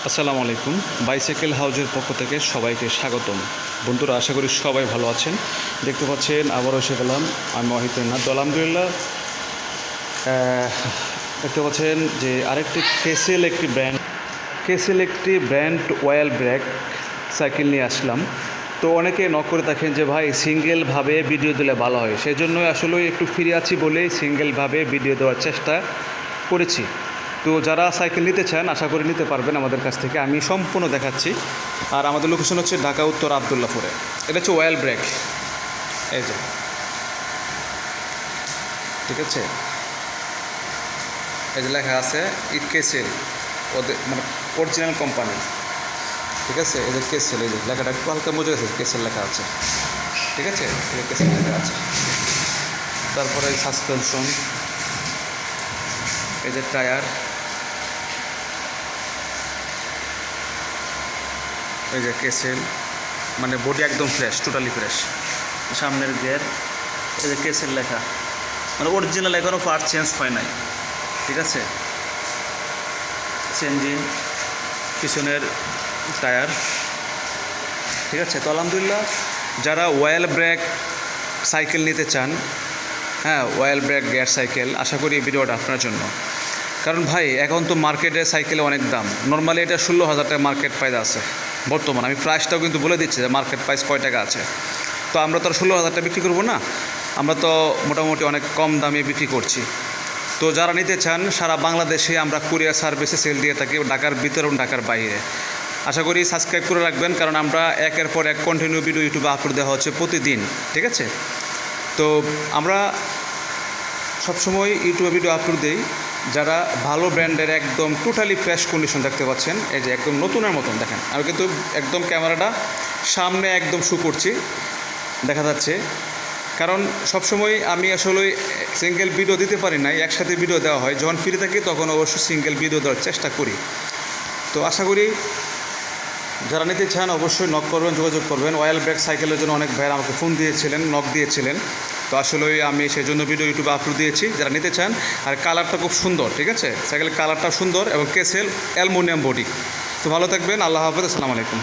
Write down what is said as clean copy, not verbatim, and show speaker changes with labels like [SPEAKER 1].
[SPEAKER 1] আসসালামু আলাইকুম। বাইসাইকেল হাউজের পক্ষ থেকে সবাইকে স্বাগতম। বন্ধুরা, আশা করি সবাই ভালো আছেন। দেখতে পাচ্ছেন আবারও এসে গেলাম আমি মহিতুল্লাহ। তো আলহামদুলিল্লাহ, দেখতে পাচ্ছেন যে আরেকটি কেসেল একটি ব্র্যান্ড ওয়েল ব্রেক সাইকেল নিয়ে আসলাম। তো অনেকে নক করে থাকেন যে ভাই সিঙ্গেলভাবে ভিডিও দিলে ভালো হয়, সেই জন্যই আসলে একটু ফ্রি আছি বলেই সিঙ্গেলভাবে ভিডিও দেওয়ার চেষ্টা করেছি। তো যারা সাইকেল নিতে চান আশা করি নিতে পারবেন আমাদের কাছ থেকে, আমি সম্পূর্ণ দেখাচ্ছি। আর আমাদের লোকেশন হচ্ছে ঢাকা উত্তর আবদুল্লাপুরে। এটা হচ্ছে ওয়েল ব্রেক, এই যে, ঠিক আছে, এই যে লেখা আছে ইট কেসেল, ওদের মানে অরিজিনাল কোম্পানি, ঠিক আছে। এই যে কেসেল, এই যে লেখাটা একটু হালকা বোঝা গেছে, কেসেল লেখা আছে, ঠিক আছে, এই যে কেসেল লেখা আছে। তারপরে সাসপেনশন, এই যে টায়ার, এই যে কেসেল, মানে বডি একদম ফ্রেশ, টোটালি ফ্রেশ। সামনের গিয়ার, এই যে কেসেল লেখা, মানে অরিজিনাল, এখনও পার্ট চেঞ্জ হয় নাই, ঠিক আছে। চেঞ্জিং, পিছনের টায়ার, ঠিক আছে। তো আলহামদুলিল্লাহ, যারা ওয়েল ব্রেক সাইকেল নিতে চান, হ্যাঁ, ওয়েল ব্রেক গিয়ার সাইকেল, আশা করি এই ভিডিওটা আপনার জন্য। কারণ ভাই এখন তো মার্কেটে সাইকেলে অনেক দাম। নর্মালি এটা 16,000 টাকা মার্কেট প্রাইস আছে বর্তমান। আমি প্রাইসটাও কিন্তু বলে দিচ্ছি যে মার্কেট প্রাইস কয় টাকা আছে। তো আমরা তো আর 16,000 টাকা বিক্রি করবো না, আমরা তো মোটামুটি অনেক কম দামে বিক্রি করছি। তো যারা নিতে চান সারা বাংলাদেশে আমরা কুরিয়ার সার্ভিসে সেল দিয়ে থাকি, ঢাকার ভিতরে এবং ঢাকার বাইরে। আশা করি সাবস্ক্রাইব করে রাখবেন, কারণ আমরা একের পর এক কন্টিনিউ ভিডিও ইউটিউবে আপলোড দেওয়া হচ্ছে প্রতিদিন, ঠিক আছে। তো আমরা সবসময় ইউটিউবে ভিডিও আপলোড দিই যারা ভালো ব্র্যান্ডের, একদম টোটালি ফ্রেশ কন্ডিশন দেখতে পাচ্ছেন, এই যে একদম নতুনের মতন দেখেন। আমি কিন্তু একদম ক্যামেরাটা সামনে একদম শু করছি, দেখা যাচ্ছে। কারণ সবসময় আমি আসলে সিঙ্গেল ভিডিও দিতে পারি না, একসাথে ভিডিও দেওয়া হয়। যখন ফ্রি থাকি তখন অবশ্যই সিঙ্গেল ভিডিও দেওয়ার চেষ্টা করি। তো আশা করি যারা নিতে চান অবশ্যই নক করবেন, যোগাযোগ করবেন। ওয়েল ব্রেক সাইকেলের জন্য অনেক ভাইয়েরা আমাকে ফোন দিয়েছিলেন, নক দিয়েছিলেন। তো আসলে আমি সেই জন্য ভিডিও ইউটিউবে আপলোড দিয়েছি, যারা নিতে চান। আর কালারটা খুব সুন্দর, ঠিক আছে, সাইকেলের কালারটা সুন্দর এবং কেসেল অ্যালুমিনিয়াম বডি। তো ভালো থাকবেন, আল্লাহ হাফেজ, আসসালামু আলাইকুম।